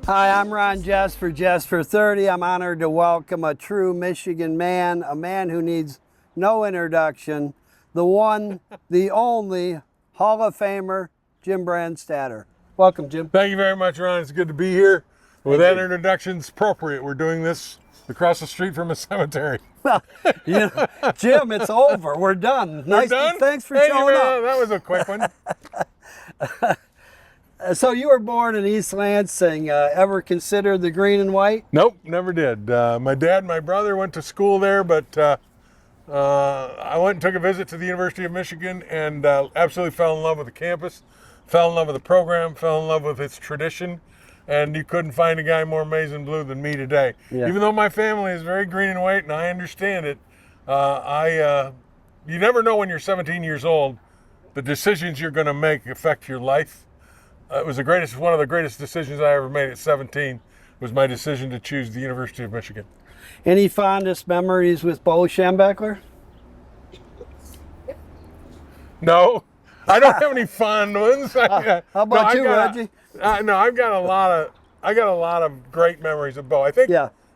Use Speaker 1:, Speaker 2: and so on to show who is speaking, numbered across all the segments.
Speaker 1: Hi, I'm Ron Jess for Jessfor30. I'm honored to welcome a true Michigan man, a man who needs no introduction, the one, the only Hall of Famer, Jim Brandstatter. Welcome, Jim.
Speaker 2: Thank you very much, Ron. It's good to be here. With
Speaker 1: Thank
Speaker 2: that
Speaker 1: you.
Speaker 2: introduction's appropriate. We're doing this across the street from a cemetery.
Speaker 1: Well, Jim, it's over. We're done.
Speaker 2: We're done?
Speaker 1: Thanks for
Speaker 2: Hey,
Speaker 1: showing up.
Speaker 2: That was a quick one.
Speaker 1: So you were born in East Lansing. Ever considered the green and white?
Speaker 2: Nope, never did. My dad and my brother went to school there, but I went and took a visit to the University of Michigan and absolutely fell in love with the campus, fell in love with the program, fell in love with its tradition, and you couldn't find a guy more maize and blue than me today.
Speaker 1: Yeah.
Speaker 2: Even though my family is very green and white, and I understand it, you never know when you're 17 years old, the decisions you're going to make affect your life. It was one of the greatest decisions I ever made at 17 was my decision to choose the University of Michigan.
Speaker 1: Any fondest memories with Bo Schembechler?
Speaker 2: No, I don't have any fond ones.
Speaker 1: How about you, Reggie?
Speaker 2: No, I got a lot of great memories of Bo. I think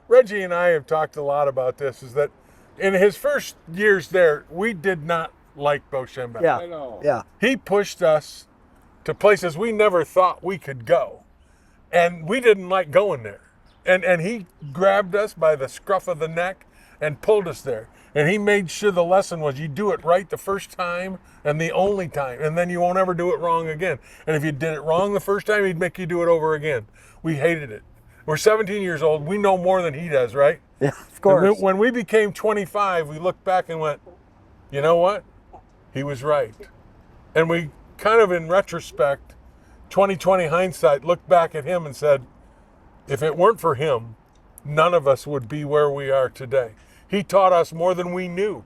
Speaker 2: Reggie and I have talked a lot about this. Is that in his first years there, we did not like Bo Schembechler.
Speaker 1: Yeah,
Speaker 2: I know.
Speaker 1: yeah.
Speaker 2: He pushed us to places we never thought we could go, and we didn't like going there. And he grabbed us by the scruff of the neck and pulled us there. And he made sure the lesson was you do it right the first time and the only time, and then you won't ever do it wrong again. And if you did it wrong the first time, he'd make you do it over again. We hated it. We're 17 years old. We know more than he does, right?
Speaker 1: Yeah, of course.
Speaker 2: When we became 25, we looked back and went, you know what? He was right. And we kind of in retrospect, 2020 hindsight, looked back at him and said, if it weren't for him, none of us would be where we are today. He taught us more than we knew.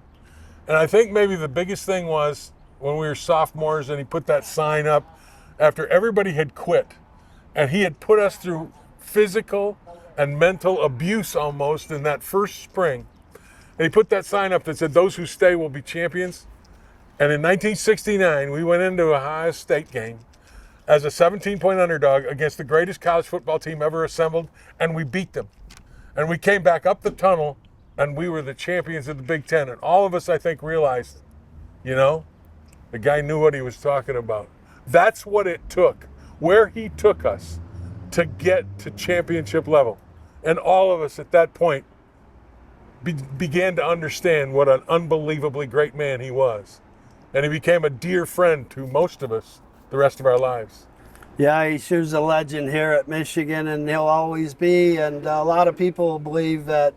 Speaker 2: And I think maybe the biggest thing was when we were sophomores and he put that sign up after everybody had quit and he had put us through physical and mental abuse almost in that first spring. And he put that sign up that said, those who stay will be champions. And in 1969, we went into a Ohio State game as a 17-point underdog against the greatest college football team ever assembled, and we beat them. And we came back up the tunnel, and we were the champions of the Big Ten. And all of us, I think, realized, the guy knew what he was talking about. That's what it took, where he took us to get to championship level. And all of us at that point began to understand what an unbelievably great man he was. And he became a dear friend to most of us the rest of our lives.
Speaker 1: Yeah, he's a legend here at Michigan, and he'll always be. And a lot of people believe that,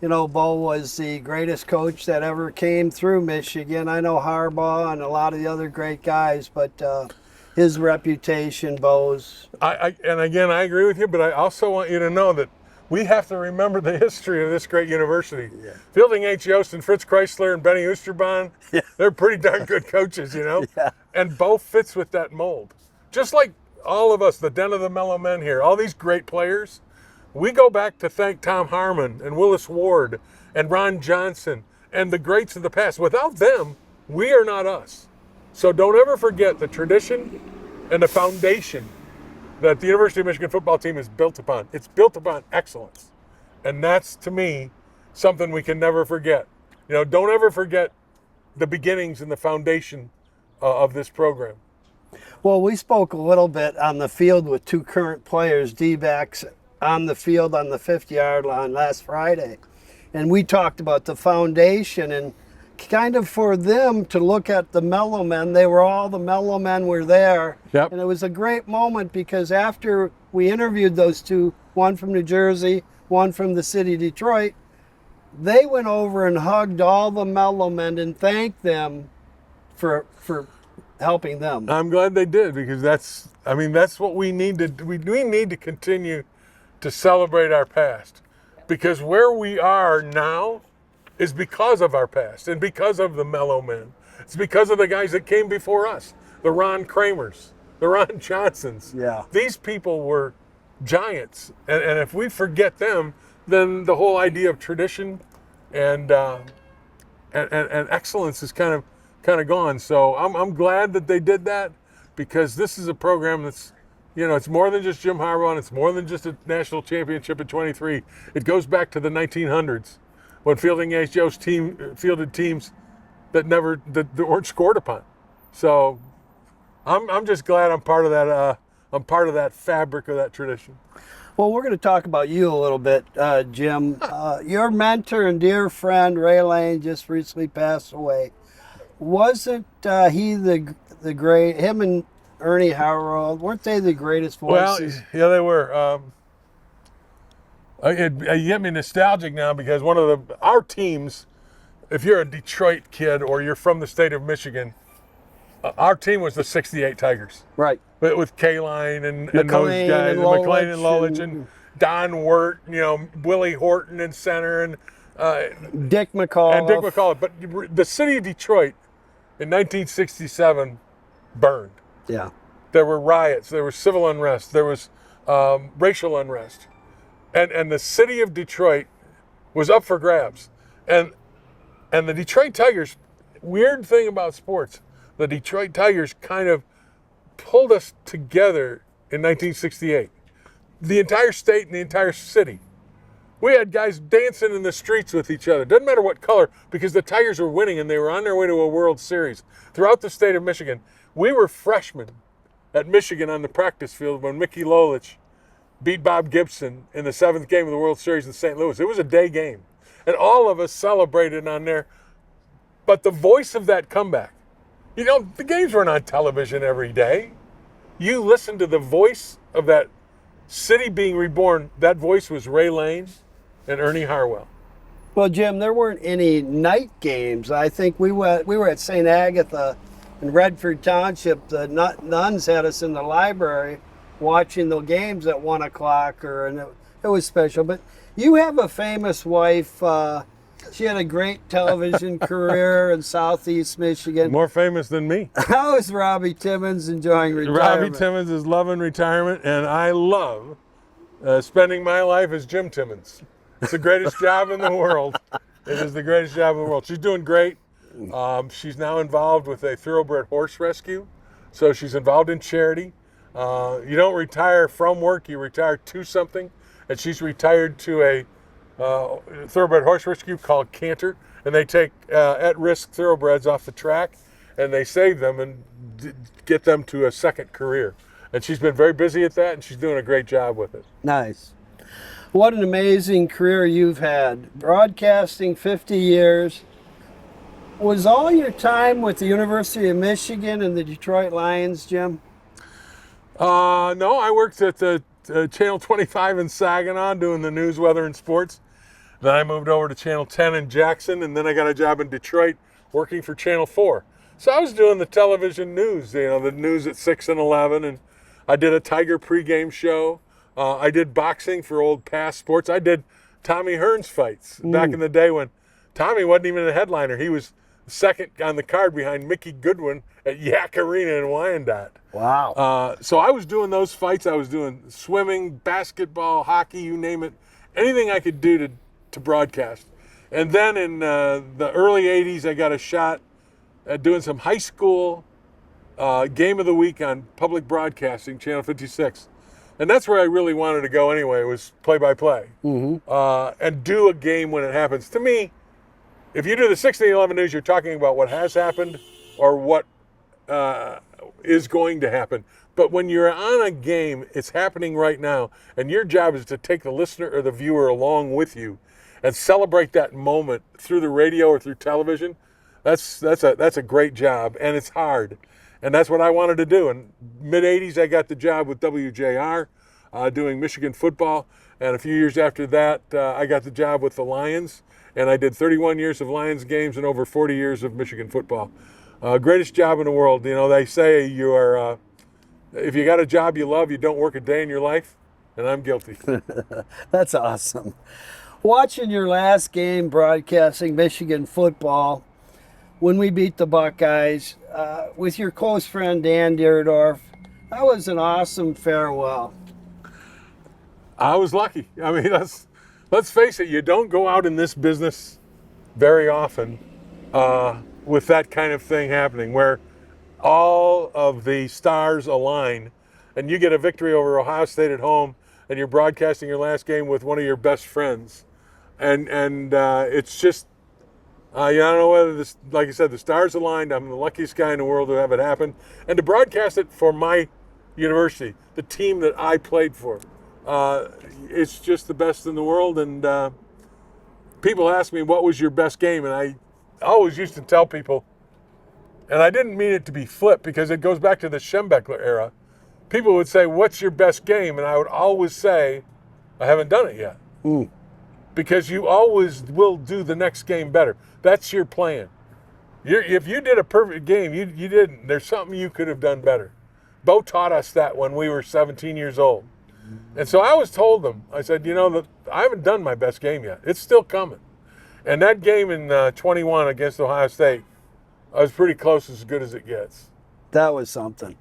Speaker 1: Bo was the greatest coach that ever came through Michigan. I know Harbaugh and a lot of the other great guys, but his reputation, Bo's.
Speaker 2: And again, I agree with you, but I also want you to know that we have to remember the history of this great university. Yeah. Fielding H. Yost and Fritz Chrysler and Benny Oosterbaan, they're pretty darn good coaches, Yeah. And Bo fits with that mold. Just like all of us, the den of the Mellow Men here, all these great players, we go back to thank Tom Harmon and Willis Ward and Ron Johnson and the greats of the past. Without them, we are not us. So don't ever forget the tradition and the foundation that the University of Michigan football team is built upon. It's built upon excellence. And that's, to me, something we can never forget. Don't ever forget the beginnings and the foundation of this program.
Speaker 1: Well, we spoke a little bit on the field with two current players, D-backs, on the field on the 50-yard line last Friday. And we talked about the foundation and kind of for them to look at the Mellow Men. The Mellow Men were there.
Speaker 2: Yep.
Speaker 1: And it was a great moment because after we interviewed those two, one from New Jersey, one from the city of Detroit, they went over and hugged all the Mellow Men and thanked them for helping them.
Speaker 2: I'm glad they did, because that's what we need to we need to continue to celebrate our past, because where we are now is because of our past and because of the Mellow Men. It's because of the guys that came before us, the Ron Kramers, the Ron Johnsons.
Speaker 1: Yeah.
Speaker 2: These people were giants, and if we forget them, then the whole idea of tradition and excellence is kind of gone. So I'm glad that they did that, because this is a program that's It's more than just Jim Harbaugh, and it's more than just a national championship at 23. It goes back to the 1900s when Fielding Ace Joe's team fielded teams that weren't scored upon. So I'm just glad I'm part of that. I'm part of that fabric of that tradition.
Speaker 1: Well, we're going to talk about you a little bit, Jim. Your mentor and dear friend Ray Lane just recently passed away. Wasn't he the great? Him and Ernie Howard, weren't they the greatest voices?
Speaker 2: Well, yeah, they were. It get me nostalgic now because one of our teams, if you're a Detroit kid or you're from the state of Michigan, our team was the '68 Tigers.
Speaker 1: Right.
Speaker 2: With K-Line and those
Speaker 1: McLean
Speaker 2: guys,
Speaker 1: and
Speaker 2: McLean and
Speaker 1: Lolich
Speaker 2: Lolich and Don Wirt, Willie Horton in center and
Speaker 1: Dick McCall.
Speaker 2: But the city of Detroit in 1967 burned.
Speaker 1: Yeah.
Speaker 2: There were riots. There was civil unrest. There was racial unrest. And the city of Detroit was up for grabs. And the Detroit Tigers, weird thing about sports, the Detroit Tigers kind of pulled us together in 1968. The entire state and the entire city. We had guys dancing in the streets with each other. Doesn't matter what color, because the Tigers were winning and they were on their way to a World Series. Throughout the state of Michigan, we were freshmen at Michigan on the practice field when Mickey Lolich beat Bob Gibson in the 7th game of the World Series in St. Louis. It was a day game. And all of us celebrated on there. But the voice of that comeback, the games weren't on television every day. You listened to the voice of that city being reborn. That voice was Ray Lane and Ernie Harwell.
Speaker 1: Well, Jim, there weren't any night games. I think we were at St. Agatha in Redford Township. The nuns had us in the library watching the games at 1 o'clock, and it was special. But you have a famous wife. She had a great television career in Southeast Michigan.
Speaker 2: More famous than me.
Speaker 1: How is Robbie Timmons enjoying retirement?
Speaker 2: Robbie Timmons is loving retirement, and I love spending my life as Jim Timmons. It's the greatest job in the world. It is the greatest job in the world. She's doing great. She's now involved with a thoroughbred horse rescue, so she's involved in charity. You don't retire from work, you retire to something, and she's retired to a thoroughbred horse rescue called Canter, and they take at-risk thoroughbreds off the track and they save them and get them to a second career. And she's been very busy at that, and she's doing a great job with it.
Speaker 1: Nice. What an amazing career you've had. Broadcasting 50 years. Was all your time with the University of Michigan and the Detroit Lions, Jim?
Speaker 2: No, I worked at the Channel 25 in Saginaw doing the news, weather, and sports. Then I moved over to Channel 10 in Jackson, and then I got a job in Detroit working for Channel 4. So I was doing the television news, the news at 6 and 11, and I did a Tiger pregame show. I did boxing for Old Pass Sports. I did Tommy Hearns fights back in the day when Tommy wasn't even a headliner. He was second on the card behind Mickey Goodwin at Yak Arena in Wyandotte.
Speaker 1: Wow.
Speaker 2: So I was doing those fights. I was doing swimming, basketball, hockey, you name it. Anything I could do to broadcast. And then in the early 80s, I got a shot at doing some high school game of the week on public broadcasting, Channel 56. And that's where I really wanted to go anyway, was play-by-play. And do a game when it happens. To me, if you do the 6 and 11 news, you're talking about what has happened or what is going to happen. But when you're on a game, it's happening right now, and your job is to take the listener or the viewer along with you and celebrate that moment through the radio or through television. That's a great job, and it's hard. And that's what I wanted to do. In mid-'80s, I got the job with WJR doing Michigan football. And a few years after that, I got the job with the Lions. And I did 31 years of Lions games and over 40 years of Michigan football. Greatest job in the world. They say you are, if you got a job you love, you don't work a day in your life. And I'm guilty.
Speaker 1: That's awesome. Watching your last game broadcasting Michigan football, when we beat the Buckeyes, with your close friend Dan Dierdorf, that was an awesome farewell.
Speaker 2: I was lucky. I mean, let's face it, you don't go out in this business very often with that kind of thing happening, where all of the stars align and you get a victory over Ohio State at home, and you're broadcasting your last game with one of your best friends, and it's just, I don't know whether this, like I said, the stars aligned. I'm the luckiest guy in the world to have it happen, and to broadcast it for my university, the team that I played for. It's just the best in the world, and people ask me, what was your best game? And I always used to tell people, and I didn't mean it to be flip because it goes back to the Schembechler era. People would say, what's your best game? And I would always say, I haven't done it yet. Because you always will do the next game better. That's your plan. If you did a perfect game, you didn't. There's something you could have done better. Bo taught us that when we were 17 years old. And so I always told them, I said, I haven't done my best game yet. It's still coming. And that game in 21 against Ohio State, I was pretty close, as good as it gets.
Speaker 1: That was something.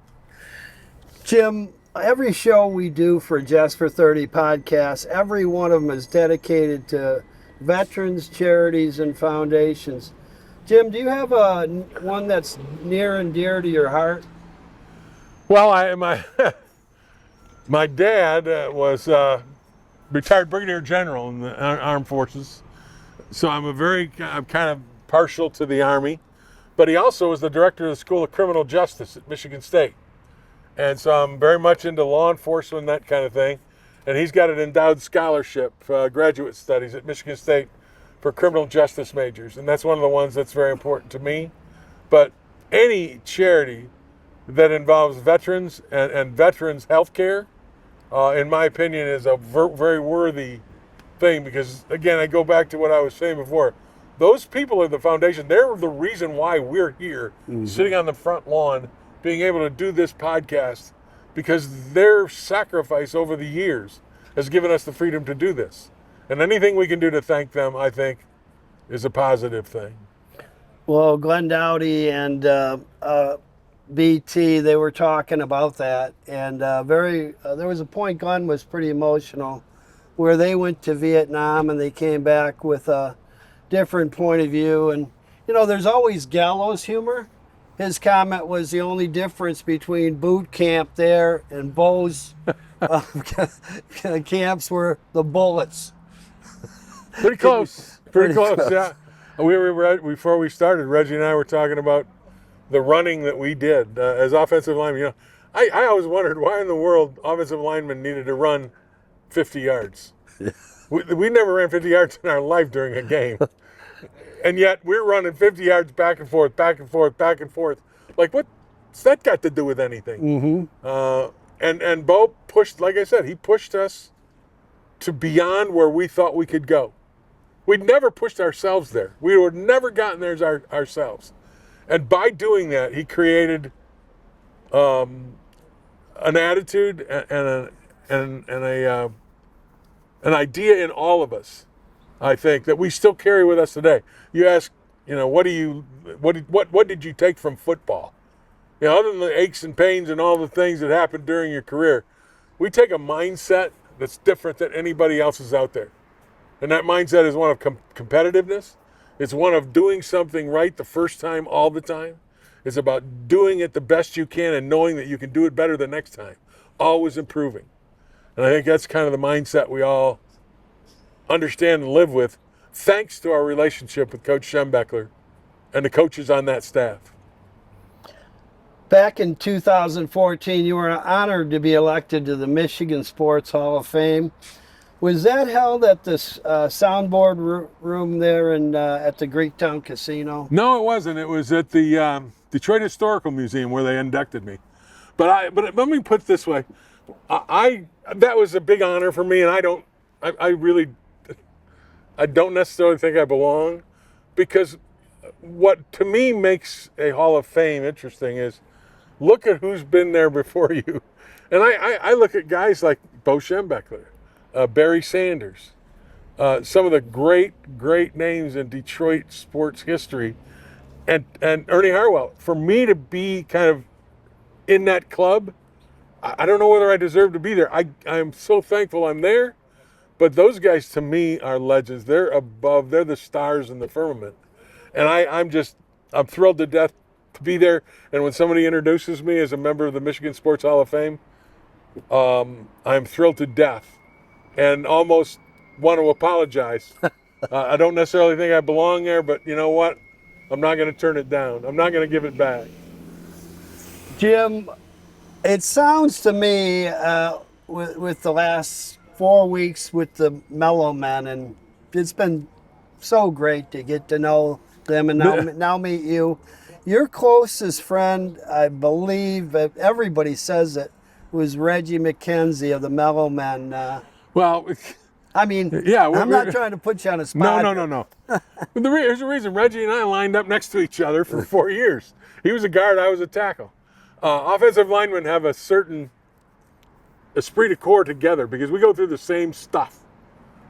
Speaker 1: Jim, every show we do for Jessfor30 podcasts, every one of them is dedicated to veterans, charities, and foundations. Jim, do you have one that's near and dear to your heart?
Speaker 2: Well, my dad was retired brigadier general in the armed forces, so I'm kind of partial to the Army. But he also was the director of the School of Criminal Justice at Michigan State. And so I'm very much into law enforcement, that kind of thing. And he's got an endowed scholarship, graduate studies at Michigan State for criminal justice majors. And that's one of the ones that's very important to me. But any charity that involves veterans and veterans health care, in my opinion, is a very worthy thing. Because, again, I go back to what I was saying before. Those people are the foundation. They're the reason why we're here, sitting on the front lawn, being able to do this podcast, because their sacrifice over the years has given us the freedom to do this. And anything we can do to thank them, I think, is a positive thing.
Speaker 1: Well, Glenn Doughty and BT, they were talking about that. And there was a point, Glenn was pretty emotional, where they went to Vietnam and they came back with a different point of view. And, there's always gallows humor. His comment was the only difference between boot camp there and Bo's camps were the bullets.
Speaker 2: Pretty close. Pretty close, yeah. Before we started, Reggie and I were talking about the running that we did as offensive linemen. I always wondered why in the world offensive linemen needed to run 50 yards. We never ran 50 yards in our life during a game. And yet we're running 50 yards back and forth, back and forth, back and forth. Like, what's that got to do with anything? And Bo pushed, like I said, he pushed us to beyond where we thought we could go. We'd never pushed ourselves there. We would never gotten there ourselves. And by doing that, he created an attitude and an idea in all of us, I think, that we still carry with us today. You ask, what did you take from football? Other than the aches and pains and all the things that happened during your career, we take a mindset that's different than anybody else's out there. And that mindset is one of competitiveness. It's one of doing something right the first time all the time. It's about doing it the best you can and knowing that you can do it better the next time, always improving. And I think that's kind of the mindset we all understand and live with, thanks to our relationship with Coach Schembechler and the coaches on that staff.
Speaker 1: Back in 2014, you were honored to be elected to the Michigan Sports Hall of Fame. Was that held at the soundboard room there at the Greektown Casino?
Speaker 2: No, it wasn't. It was at the Detroit Historical Museum where they inducted me. But let me put it this way. That was a big honor for me, and I don't necessarily think I belong, because what to me makes a Hall of Fame interesting is look at who's been there before you. And I look at guys like Bo Schembechler, Barry Sanders, some of the great names in Detroit sports history, and Ernie Harwell. For me to be kind of in that club, I don't know whether I deserve to be there. I'm so thankful I'm there. But those guys, to me, are legends. They're above. They're the stars in the firmament. And I'm thrilled to death to be there. And when somebody introduces me as a member of the Michigan Sports Hall of Fame, I'm thrilled to death and almost want to apologize. I don't necessarily think I belong there, but you know what? I'm not going to turn it down. I'm not going to give it back.
Speaker 1: Jim, it sounds to me with the last 4 weeks with the Mellow Men, and it's been so great to get to know them and now meet you. Your closest friend, I believe, everybody says it, was Reggie McKenzie of the Mellow Men.
Speaker 2: Well,
Speaker 1: I mean,
Speaker 2: yeah,
Speaker 1: I'm not trying to put you on a spot.
Speaker 2: No. There's a reason Reggie and I lined up next to each other for 4 years. He was a guard, I was a tackle. Offensive linemen have a certain esprit de corps together because we go through the same stuff.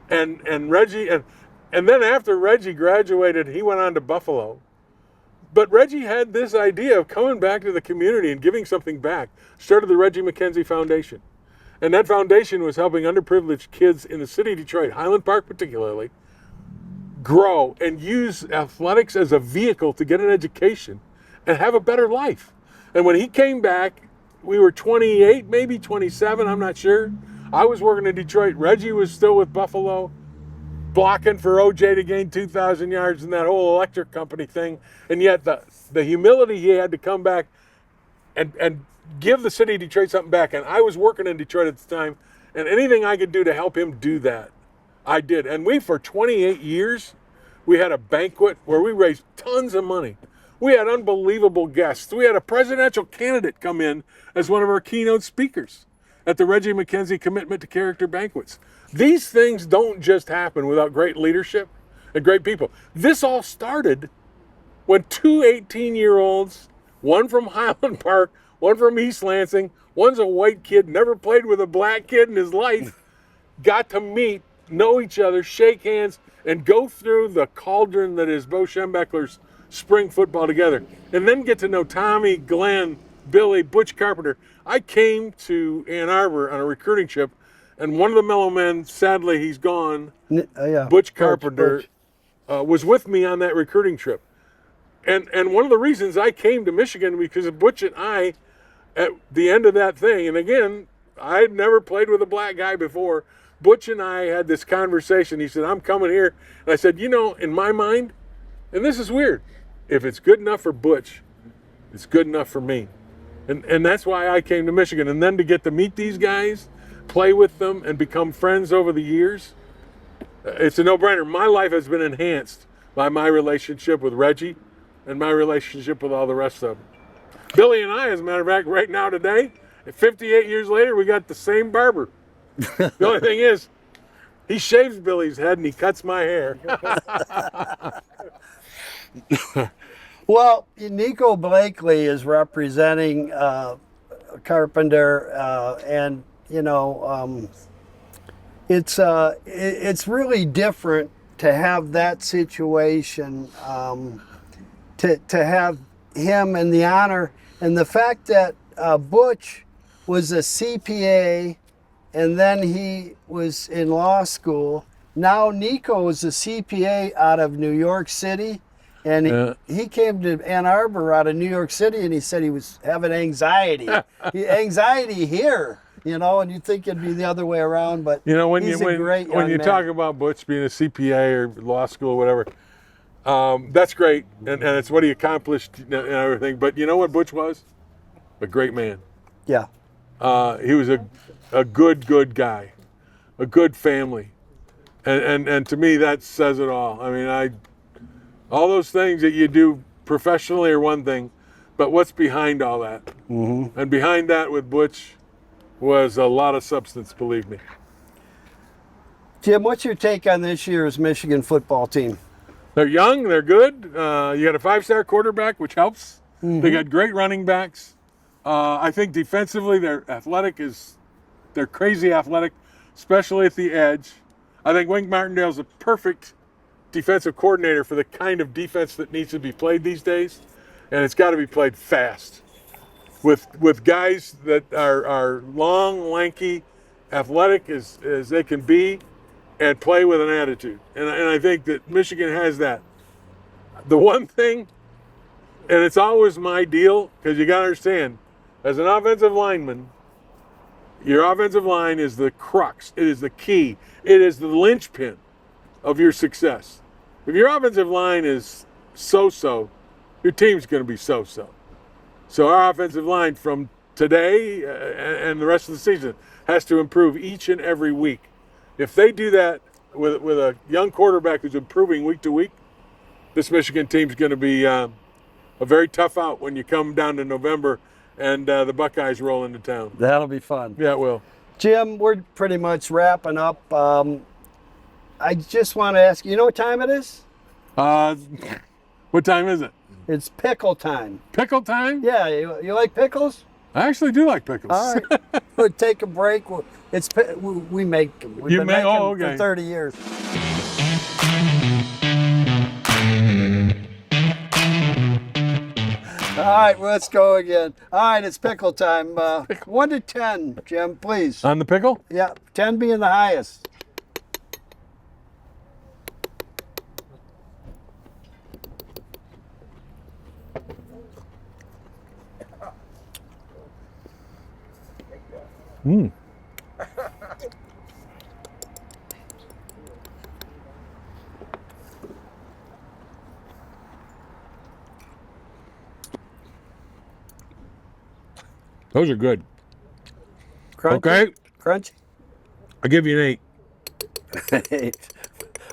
Speaker 2: And Reggie, and then after Reggie graduated, he went on to Buffalo. But Reggie had this idea of coming back to the community and giving something back. Started the Reggie McKenzie Foundation. And that foundation was helping underprivileged kids in the city of Detroit, Highland Park particularly, grow and use athletics as a vehicle to get an education and have a better life. And when he came back, we were 28, maybe 27, I'm not sure. I was working in Detroit. Reggie was still with Buffalo, blocking for OJ to gain 2,000 yards in that whole electric company thing. And yet the humility he had to come back and give the city of Detroit something back. And I was working in Detroit at the time, and anything I could do to help him do that, I did. And we, for 28 years, we had a banquet where we raised tons of money. We had unbelievable guests. We had a presidential candidate come in as one of our keynote speakers at the Reggie McKenzie Commitment to Character banquets. These things don't just happen without great leadership and great people. This all started when two 18-year-olds, one from Highland Park, one from East Lansing, one's a white kid, never played with a black kid in his life, got to meet, know each other, shake hands, and go through the cauldron that is Bo Schembechler's spring football together. And then get to know Tommy, Glenn, Billy, Butch Carpenter. I came to Ann Arbor on a recruiting trip, and one of the Mellow Men, sadly he's gone, Butch Carpenter, was with me on that recruiting trip. And one of the reasons I came to Michigan because of Butch and I, at the end of that thing, and again, I had never played with a black guy before. Butch and I had this conversation. He said, I'm coming here. And I said, you know, in my mind, and this is weird, if it's good enough for Butch, it's good enough for me. And that's why I came to Michigan. And then to get to meet these guys, play with them, and become friends over the years, it's a no-brainer. My life has been enhanced by my relationship with Reggie and my relationship with all the rest of them. Billy and I, as a matter of fact, right now today, 58 years later, we got the same barber. The only thing is, he shaves Billy's head and he cuts my hair.
Speaker 1: Well, Nico Blakely is representing Carpenter, and you know, it's really different to have that situation, to have him and the honor and the fact that Butch was a CPA and then he was in law school. Now Nico is a CPA out of New York City, and he came to Ann Arbor out of New York City, and he said he was having anxiety. Anxiety here, you know, and you'd think it'd be the other way around, but
Speaker 2: you know, when
Speaker 1: he's
Speaker 2: you
Speaker 1: a great young
Speaker 2: when you
Speaker 1: man.
Speaker 2: talk about Butch being a CPA or law school or whatever, that's great, and it's what he accomplished and everything. But you know what Butch was? A great man.
Speaker 1: Yeah.
Speaker 2: He was a good guy, a good family, and to me that says it all. I mean, all those things that you do professionally are one thing, but what's behind all that? Mm-hmm. And behind that with Butch was a lot of substance, believe me.
Speaker 1: Jim, what's your take on this year's Michigan football team?
Speaker 2: They're young, they're good. You got a 5-star quarterback, which helps. Mm-hmm. They got great running backs. I think defensively, they're crazy athletic, especially at the edge. I think Wink Martindale's a perfect defensive coordinator for the kind of defense that needs to be played these days, and it's got to be played fast with guys that are long, lanky, athletic as they can be, and play with an attitude. And I think that Michigan has that. The one thing, and it's always my deal, because you got to understand, as an offensive lineman, Your offensive line is the crux. It is the key. It is the linchpin of your success. If your offensive line is so-so, your team's going to be so-so. So our offensive line from today and the rest of the season has to improve each and every week. If they do that with a young quarterback who's improving week to week, this Michigan team's going to be a very tough out when you come down to November and the Buckeyes roll into town.
Speaker 1: That'll be fun.
Speaker 2: Yeah, it will.
Speaker 1: Jim, we're pretty much wrapping up. I just want to ask, you know what time it is?
Speaker 2: What time is it?
Speaker 1: It's pickle time.
Speaker 2: Pickle time?
Speaker 1: Yeah, you like pickles?
Speaker 2: I actually do like pickles.
Speaker 1: All right, we'll take a break. We make them. We've been making them
Speaker 2: okay.
Speaker 1: for 30 years. All right, well, let's go again. All right, it's pickle time. 1 to 10, Jim, please.
Speaker 2: On the pickle?
Speaker 1: Yeah, 10 being the highest.
Speaker 2: Those are good.
Speaker 1: Crunchy?
Speaker 2: Okay.
Speaker 1: Crunchy?
Speaker 2: I'll give you an 8.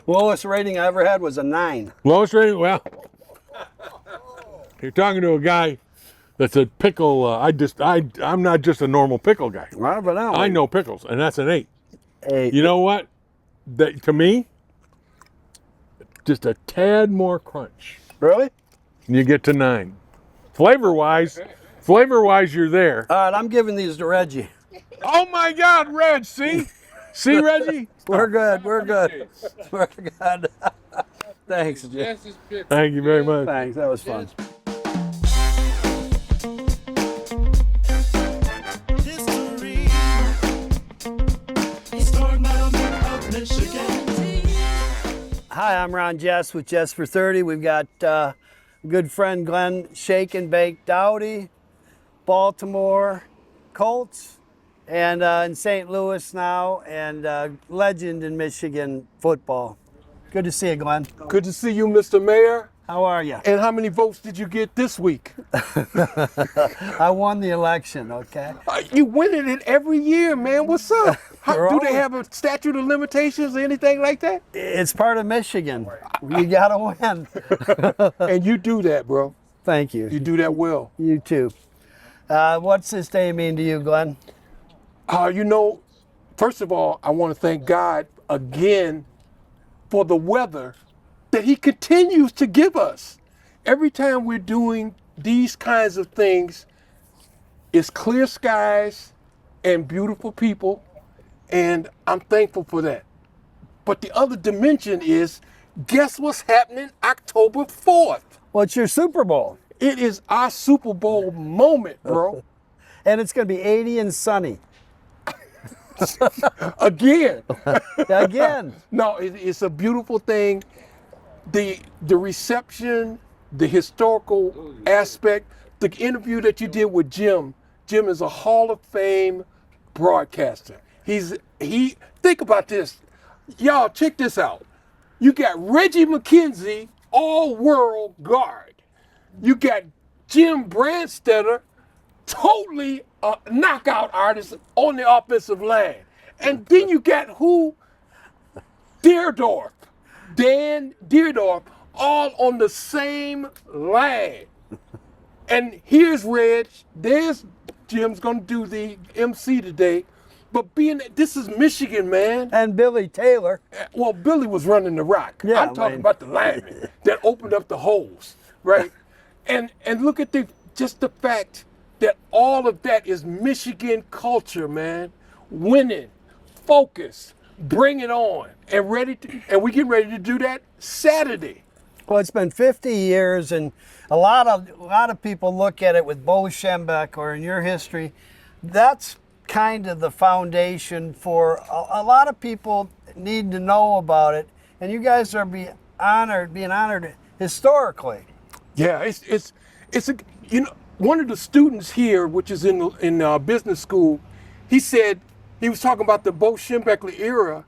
Speaker 1: Lowest rating I ever had was a 9.
Speaker 2: Lowest rating? Well, you're talking to a guy that's a pickle. I'm not just a normal pickle guy.
Speaker 1: Right, but
Speaker 2: I know pickles, and that's an 8.
Speaker 1: 8.
Speaker 2: You know what? That, to me, just a tad more crunch.
Speaker 1: Really?
Speaker 2: And you get to 9. Flavor-wise, you're there.
Speaker 1: All right, I'm giving these to Reggie.
Speaker 2: Oh my God, Reg! See, Reggie.
Speaker 1: We're good. We're good. We're good. Thanks, Jim.
Speaker 2: Thank you very much.
Speaker 1: Thanks. That was fun. Hi, I'm Ron Jess with Jessfor30. We've got good friend Glenn Shake and Bake Doughty, Baltimore Colts, and in St. Louis now, and legend in Michigan football. Good to see you, Glenn.
Speaker 3: Good to see you, Mr. Mayor.
Speaker 1: How are you?
Speaker 3: And how many votes did you get this week?
Speaker 1: I won the election, okay?
Speaker 3: You winning it every year, man. What's up?
Speaker 1: We're
Speaker 3: Do they
Speaker 1: always-
Speaker 3: have a statute of limitations or anything like that?
Speaker 1: It's part of Michigan. You gotta win.
Speaker 3: And you do that, bro.
Speaker 1: Thank you.
Speaker 3: You do that well.
Speaker 1: You too. What's this day mean to you, Glenn?
Speaker 3: First of all, I want to thank God again for the weather that he continues to give us. Every time we're doing these kinds of things, it's clear skies and beautiful people, and I'm thankful for that. But the other dimension is, guess what's happening October 4th?
Speaker 1: Well, it's your Super Bowl,
Speaker 3: It is our Super Bowl moment, bro.
Speaker 1: and it's gonna be 80 and sunny
Speaker 3: Again.
Speaker 1: again.
Speaker 3: No, it's a beautiful thing. The reception, the historical aspect, the interview that you did with Jim. Jim is a Hall of Fame broadcaster. Think about this. Y'all, check this out. You got Reggie McKenzie, all-world guard. You got Jim Brandstatter, totally a knockout artist on the offensive line. And then you got who? Dan Deerdorf, all on the same line. And here's Reg, there's Jim's gonna do the MC today. But this is Michigan, man.
Speaker 1: And Billy Taylor.
Speaker 3: Well, Billy was running the rock.
Speaker 1: Yeah,
Speaker 3: I'm talking
Speaker 1: man.
Speaker 3: about the lineman that opened up the holes, right? and look at just the fact that all of that is Michigan culture, man. Winning, focus, bring it on, and we get ready to do that Saturday.
Speaker 1: Well, it's been 50 years, and a lot of people look at it with Bo Schembechler in your history. That's kind of the foundation for a lot of people need to know about it, and you guys are being honored historically.
Speaker 3: Yeah, it's one of the students here, which is in business school. he said, he was talking about the Bo Schembechler era,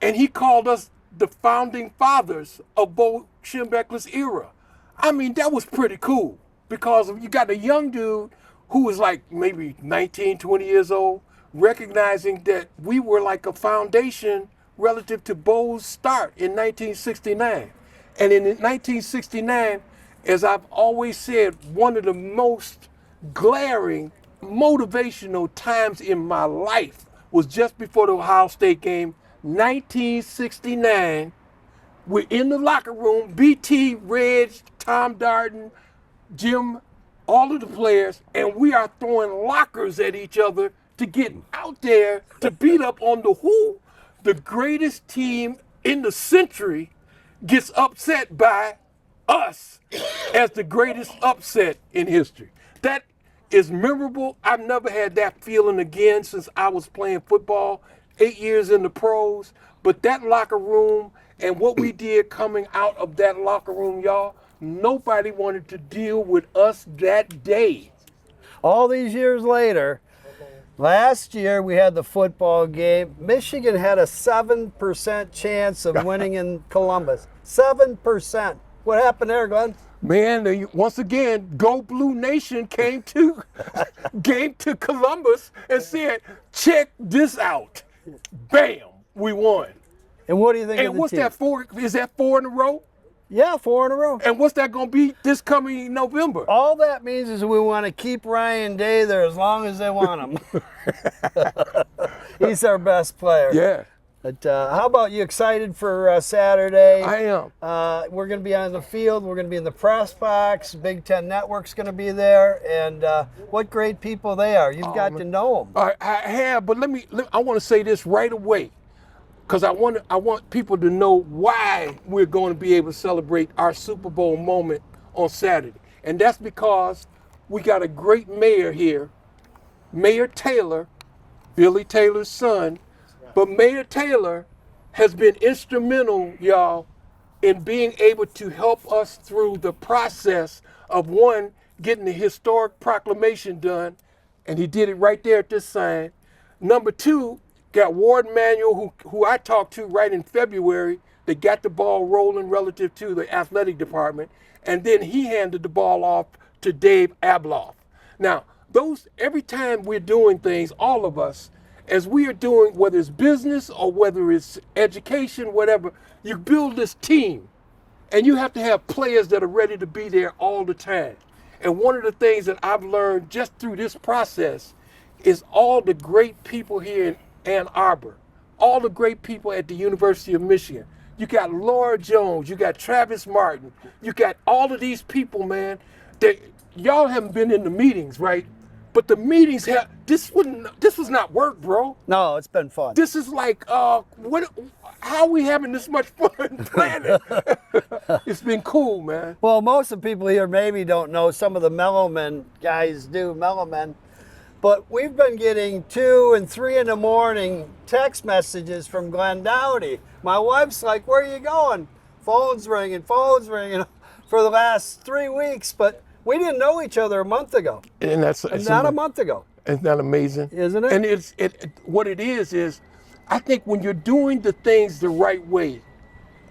Speaker 3: and he called us the founding fathers of Bo Schembechler's era. I mean, that was pretty cool because you got a young dude who was like maybe 19, 20 years old, recognizing that we were like a foundation relative to Bo's start in 1969. And in 1969, as I've always said, one of the most glaring motivational times in my life was just before the Ohio State game, 1969. We're in the locker room, BT, Reg, Tom Darden, Jim, all of the players, and we are throwing lockers at each other to get out there to beat up on the greatest team in the century gets upset by us as the greatest upset in history. That is memorable. I've never had that feeling again since I was playing football, 8 years in the pros. But that locker room and what we did coming out of that locker room, y'all, nobody wanted to deal with us that day.
Speaker 1: All these years later, last year we had the football game. Michigan had a 7% chance of winning in Columbus. 7%. What happened there, Glenn?
Speaker 3: Man, once again, Go Blue Nation came to Columbus and said, check this out. Bam, we won.
Speaker 1: And what do you think of
Speaker 3: And
Speaker 1: the
Speaker 3: what's
Speaker 1: team?
Speaker 3: that for? Is that 4 in a row?
Speaker 1: Yeah, 4 in a row.
Speaker 3: And what's that going to be this coming November?
Speaker 1: All that means is we want to keep Ryan Day there as long as they want him. He's our best player.
Speaker 3: Yeah,
Speaker 1: But how about you? Excited for Saturday?
Speaker 3: I am.
Speaker 1: We're going to be on the field. We're going to be in the press box. Big Ten Network's going to be there. And what great people they are. You've got to know them.
Speaker 3: I have, but I want to say this right away, because I want people to know why we're going to be able to celebrate our Super Bowl moment on Saturday. And that's because we got a great mayor here, Mayor Taylor, Billy Taylor's son. But Mayor Taylor has been instrumental, y'all, in being able to help us through the process of, one, getting the historic proclamation done, and he did it right there at this sign. Number two, got Ward Manuel, who I talked to right in February, that got the ball rolling relative to the athletic department, and then he handed the ball off to Dave Abloff. Now, every time we're doing things, all of us, as we are doing, whether it's business or whether it's education, whatever, you build this team, and you have to have players that are ready to be there all the time. And one of the things that I've learned just through this process is all the great people here in Ann Arbor, all the great people at the University of Michigan. You got Laura Jones, you got Travis Martin, you got all of these people, man, that y'all haven't been in the meetings, right? But the meetings this was not work, bro.
Speaker 1: No, it's been fun.
Speaker 3: This is like, how are we having this much fun planning? It's been cool, man.
Speaker 1: Well, most of the people here maybe don't know. Some of the Mellow Men guys do, Mellow Men. But we've been getting 2 and 3 in the morning text messages from Glenn Doughty. My wife's like, where are you going? Phone's ringing for the last 3 weeks. But we didn't know each other a month ago.
Speaker 3: And
Speaker 1: not a month ago.
Speaker 3: Isn't that amazing?
Speaker 1: Isn't it?
Speaker 3: And what it is I think when you're doing the things the right way,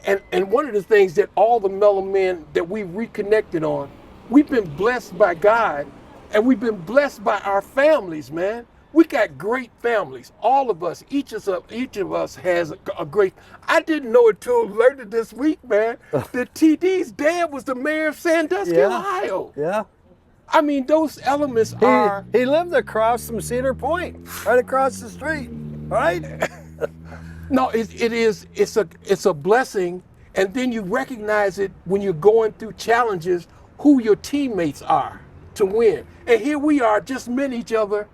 Speaker 3: and one of the things that all the Mellow Men that we reconnected on, we've been blessed by God, and we've been blessed by our families, man. We got great families, all of us. Each of us has a great. I didn't know it till later this week, man. That TD's dad was the mayor of Sandusky, Ohio.
Speaker 1: Yeah.
Speaker 3: I mean, those elements are.
Speaker 1: He lived across from Cedar Point, right across the street, right?
Speaker 3: No, it's a blessing, and then you recognize it when you're going through challenges, who your teammates are to win. And here we are, just met each other.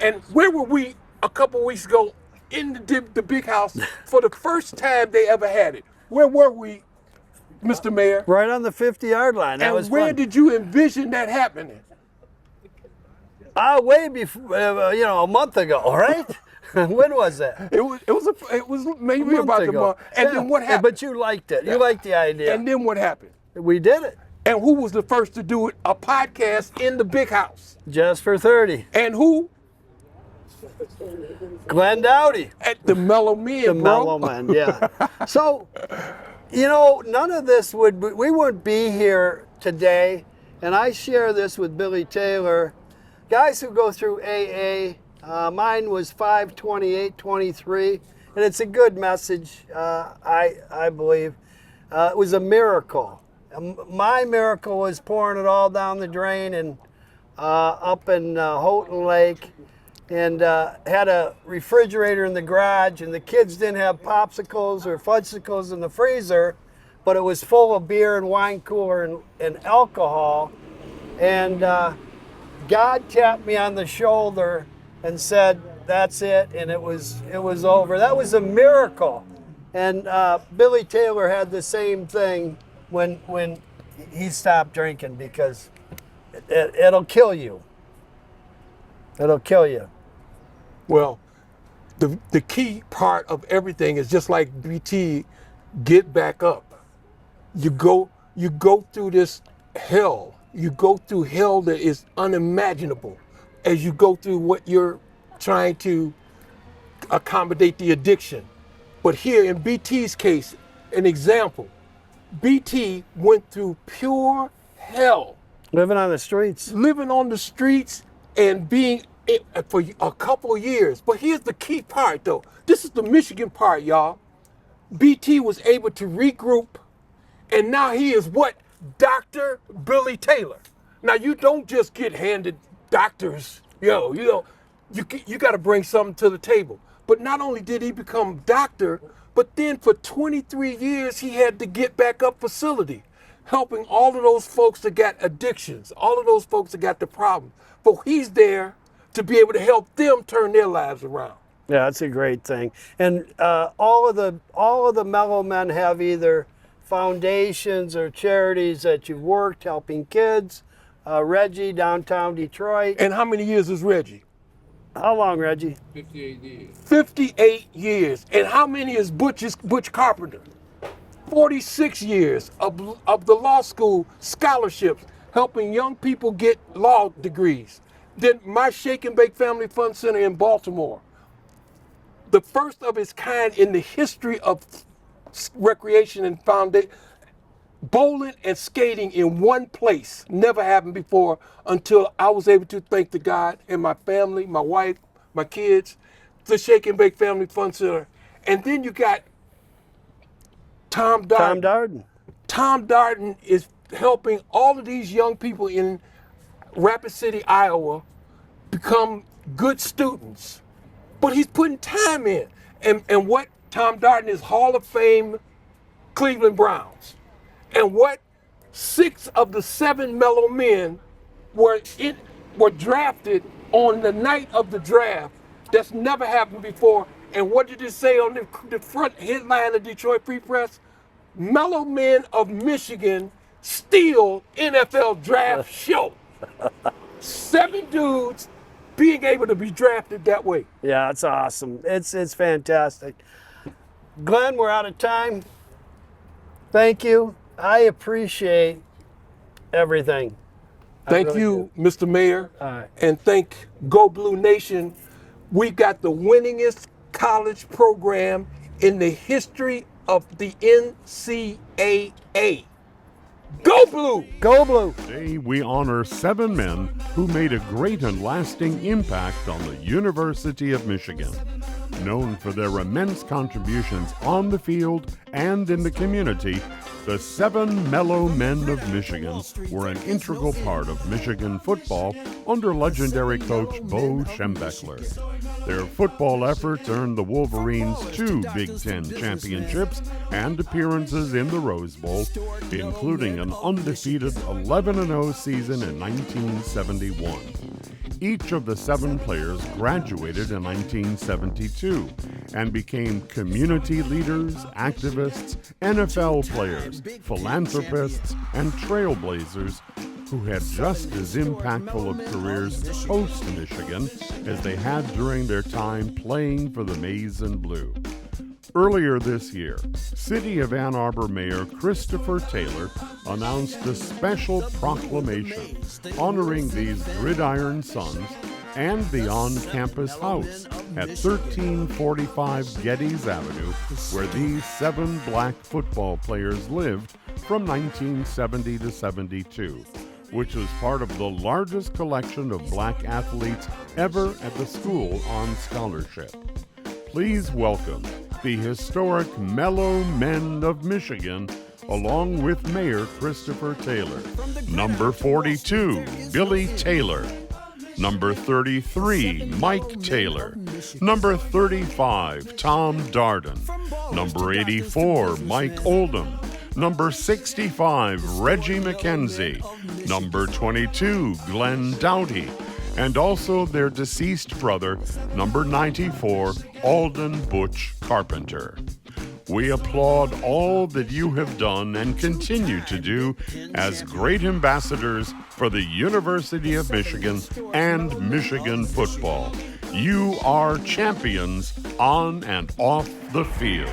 Speaker 3: And where were we a couple weeks ago in the big house for the first time they ever had it? Where were we, Mr. Mayor?
Speaker 1: Right on the 50-yard line. That was
Speaker 3: and where
Speaker 1: fun.
Speaker 3: did you envision that happening?
Speaker 1: Way before, a month ago, right? When was that?
Speaker 3: It was maybe about a month. And then what happened?
Speaker 1: But you liked it. You liked the idea.
Speaker 3: And then what happened?
Speaker 1: We did it.
Speaker 3: And who was the first to do it? A podcast in the big house.
Speaker 1: Jessfor30.
Speaker 3: And who?
Speaker 1: Glenn Doughty.
Speaker 3: At the Mellow Men,
Speaker 1: The
Speaker 3: bro.
Speaker 1: Mellow Men, yeah. So, you know, none of this we wouldn't be here today, and I share this with Billy Taylor. Guys who go through AA, mine was 5/28/23, and it's a good message, I believe. It was a miracle. My miracle was pouring it all down the drain and up in Houghton Lake, and had a refrigerator in the garage, and the kids didn't have popsicles or fudgesicles in the freezer, but it was full of beer and wine cooler and alcohol. And God tapped me on the shoulder and said, "That's it," and it was over. That was a miracle. And Billy Taylor had the same thing when he stopped drinking, because it'll kill you. It'll kill you.
Speaker 3: Well, the key part of everything is just like BT, get back up. You go through this hell. You go through hell that is unimaginable as you go through what you're trying to accommodate the addiction. But here in BT's case, an example, BT went through pure hell.
Speaker 1: Living on the streets.
Speaker 3: Living on the streets and being it for a couple of years. But here's the key part, though. This is the Michigan part, y'all. BT was able to regroup, and now he is what? Dr. Billy Taylor. Now, you don't just get handed doctors. You got to bring something to the table. But not only did he become doctor, but then for 23 years, he had the Get Back Up facility, helping all of those folks that got addictions, all of those folks that got the problem. But he's there to be able to help them turn their lives around.
Speaker 1: Yeah, that's a great thing. And all of the Mellow Men have either foundations or charities that you've worked helping kids. Reggie, downtown Detroit.
Speaker 3: And how many years is Reggie?
Speaker 1: How long, Reggie?
Speaker 4: 58 years.
Speaker 3: 58 years. And how many is Butch Carpenter? 46 years of the law school scholarships, helping young people get law degrees. Then my Shake and Bake Family Fun Center in Baltimore, the first of its kind in the history of recreation and foundation. Bowling and skating in one place never happened before until I was able to thank the God and my family, my wife, my kids, the Shake and Bake Family Fun Center. And then you got Tom Darden.
Speaker 1: Tom Darden.
Speaker 3: Tom Darden is helping all of these young people in Rapid City, Iowa, become good students. But he's putting time in. And what Tom Darden is Hall of Fame Cleveland Browns. And what 6 of the 7 Mellow Men were drafted on the night of the draft. That's never happened before. And what did it say on the front headline of Detroit Free Press? Mellow Men of Michigan steal NFL draft show. 7 dudes being able to be drafted that way.
Speaker 1: Yeah, it's awesome. It's fantastic. Glenn, we're out of time. Thank you. I appreciate everything.
Speaker 3: Thank you, Mr. Mayor.
Speaker 1: All right.
Speaker 3: And thank Go Blue Nation. We got the winningest college program in the history of the NCAA. Go Blue!
Speaker 1: Go Blue!
Speaker 5: Today, we honor 7 men who made a great and lasting impact on the University of Michigan. Known for their immense contributions on the field and in the community, the 7 Mellow Men of Michigan were an integral part of Michigan football under legendary coach Bo Schembechler. Their football efforts earned the Wolverines 2 Big Ten championships and appearances in the Rose Bowl, including an undefeated 11-0 season in 1971. Each of the 7 players graduated in 1972 and became community leaders, activists, NFL players, philanthropists, and trailblazers who had just as impactful of careers post-Michigan as they had during their time playing for the Maize and Blue. Earlier this year, City of Ann Arbor Mayor Christopher Taylor announced a special proclamation honoring these gridiron sons and the on-campus house at 1345 Geddes Avenue, where these 7 black football players lived from 1970 to 72, which was part of the largest collection of black athletes ever at the school on scholarship. Please welcome the historic Mellow Men of Michigan, along with Mayor Christopher Taylor. Number 42, Billy Taylor. Number 33, Mike Taylor. Number 35, Tom Darden. Number 84, Mike Oldham. Number 65, Reggie McKenzie. Number 22, Glenn Doughty. And also their deceased brother, number 94, Alden Butch Carpenter. We applaud all that you have done and continue to do as great ambassadors for the University of Michigan and Michigan football. You are champions on and off the field.